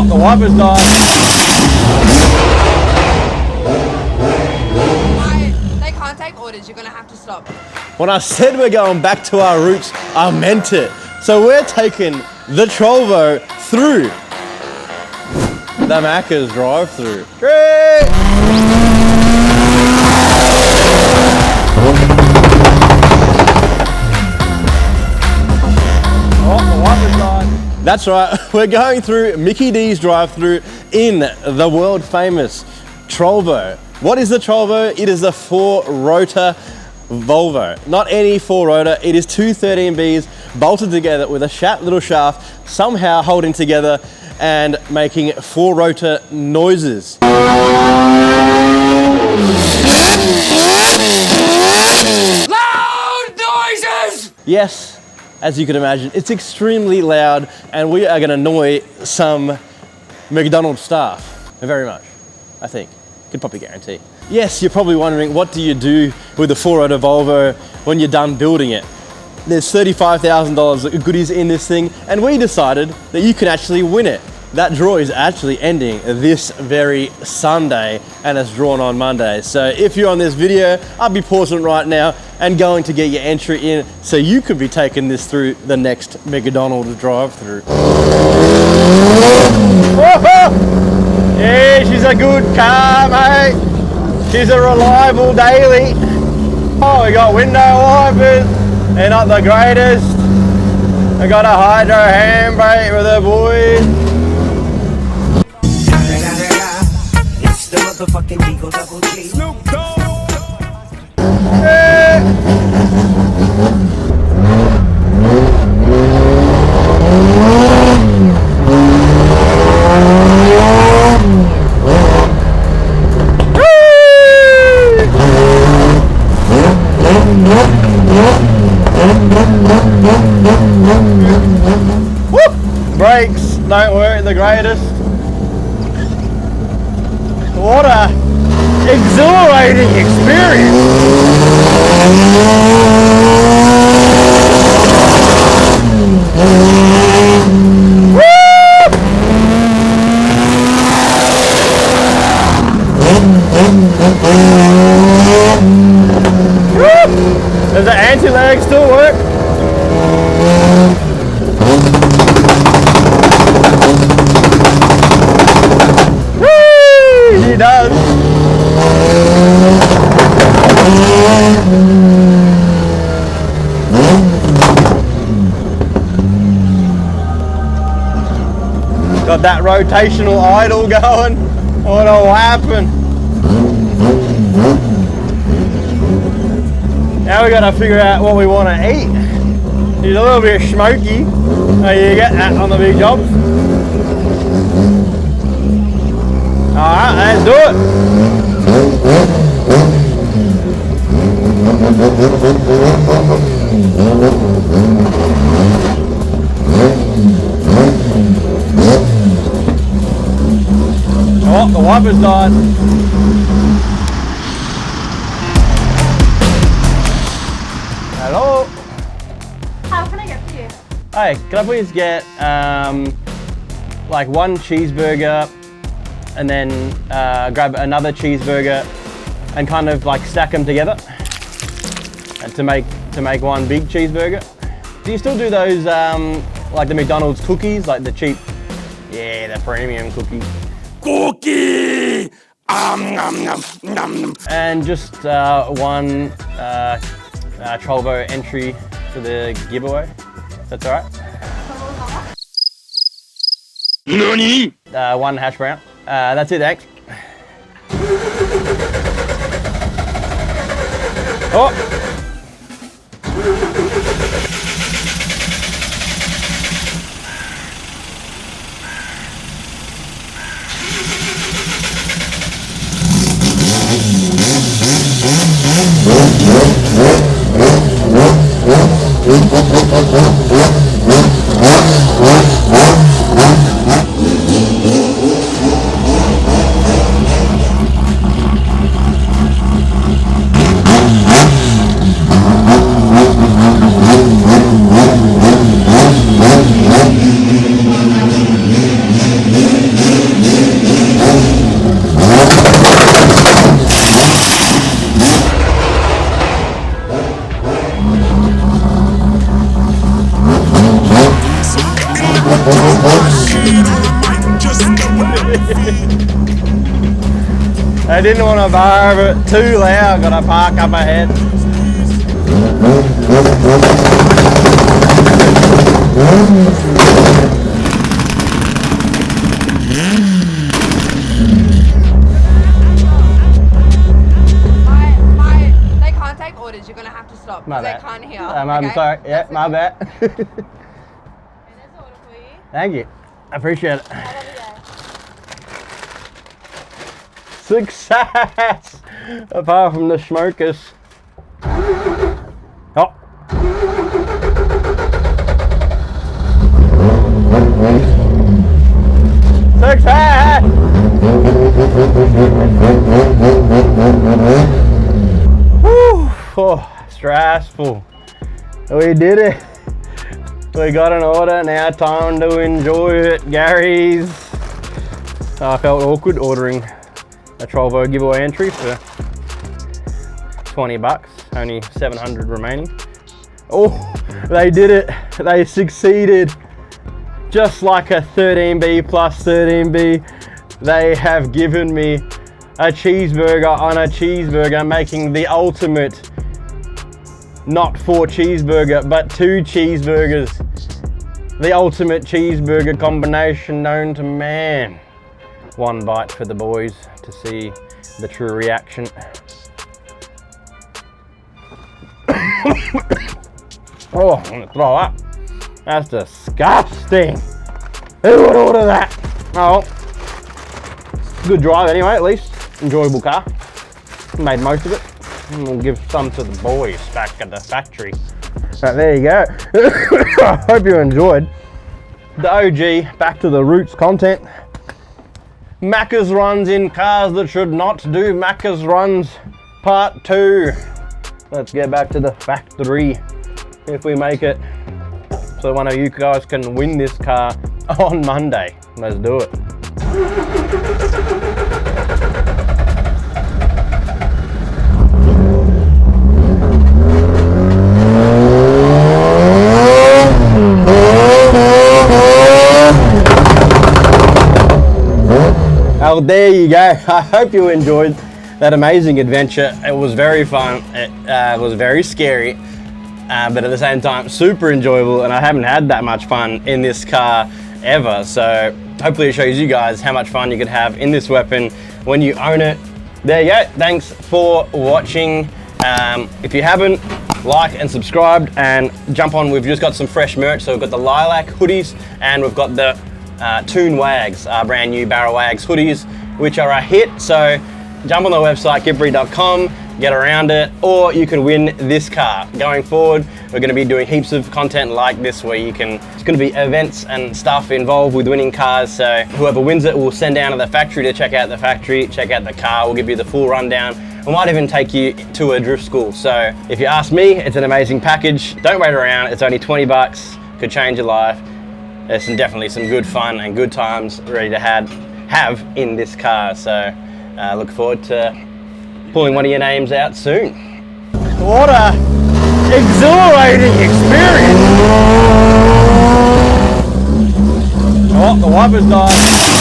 Oh, the wipers died. They can't take orders, you're gonna have to stop. When I said we're going back to our roots, I meant it. So we're taking the Volvo through the Macca's drive-through. Great! Oh, the wipers died. That's right, we're going through Mickey D's drive-through in the world famous Volvo. What is the Volvo? It is the 4-rotor Volvo. Not any 4-rotor, it is two 13Bs bolted together with a little shaft, somehow holding together and making 4-rotor noises. Loud noises! Yes, as you can imagine, it's extremely loud and we are going to annoy some McDonald's staff very much, I think. Could probably guarantee. Yes, you're probably wondering, what do you do with the 4-rotor Volvo when you're done building it? There's $35,000 of goodies in this thing, and we decided that you can actually win it. That draw is actually ending this very Sunday, and it's drawn on Monday. So if you're on this video, I'll be pausing it right now and going to get your entry in so you could be taking this through the next McDonald's drive-through. Yeah, she's a good car, mate. She's a reliable daily. Oh, we got window wipers. They're not the greatest. I got a hydro handbrake with the boys. It's the motherfucking Eagle Double G. Snoop Dogg. Yeah. Brakes don't work the greatest. What a exhilarating experience. Does the anti-lag still work? He does. Got that rotational idle going. What'll happen? Now we gotta figure out what we want to eat. He's a little bit smoky. Oh, you get that on the big jobs. Alright, let's do it. Oh, the wipers died. Hello. How can I get for you? Hey, can I please get like one cheeseburger and then grab another cheeseburger and kind of like stack them together and to make one big cheeseburger. Do you still do those like the McDonald's cookies, like the cheap, yeah, the premium cookies? Cookie! And just one Volvo entry for the giveaway. That's all right. Nani? One hash brown. That's it, thanks. Oh! I didn't want to bar it too loud, gotta park up ahead. They can't take orders, you're gonna have to stop. My They bad. can't hear. I'm okay? sorry, yeah, That's my okay. bad. There's an order for you. Thank you, I appreciate it. Have a lovely day. Success! Apart from the smokers. Oh. Success! Whew. Oh, stressful. We did it. We got an order, now time to enjoy it, Gary's. I felt awkward ordering a VOLVO giveaway entry for 20 bucks, only 700 remaining. Oh, they did it, they succeeded. Just like a 13B plus 13B, they have given me a cheeseburger on a cheeseburger, making the ultimate, not 4 cheeseburger, but 2 cheeseburgers. The ultimate cheeseburger combination known to man. 1 bite for the boys to see the true reaction. Oh, I'm gonna throw up. That's disgusting. Who would order that? Oh, good drive anyway, at least. Enjoyable car. Made most of it. And we'll give some to the boys back at the factory. But there you go. I hope you enjoyed the OG Back to the Roots content. Macca's runs in cars that should not do Macca's runs part 2. Let's get back to the factory if we make it. So one of you guys can win this car on Monday. Let's do it. Oh, there you go. I hope you enjoyed that amazing adventure. It was very fun. It was very scary, but at the same time, super enjoyable. And I haven't had that much fun in this car ever. So hopefully it shows you guys how much fun you could have in this weapon when you own it. There you go. Thanks for watching. If you haven't, like and subscribed and jump on. We've just got some fresh merch. So we've got the lilac hoodies and we've got the Toon Wags, brand new Barrel Wags hoodies, which are a hit. So jump on the website, givebree.com, get around it, or you can win this car. Going forward, we're going to be doing heaps of content like this where you can, it's going to be events and stuff involved with winning cars. So whoever wins it will send down to the factory to check out the factory, check out the car, we'll give you the full rundown. We might even take you to a drift school. So if you ask me, it's an amazing package. Don't wait around, it's only 20 bucks, could change your life. There's definitely some good fun and good times ready to have in this car. So look forward to pulling one of your names out soon. What a exhilarating experience. Oh, the wipers died.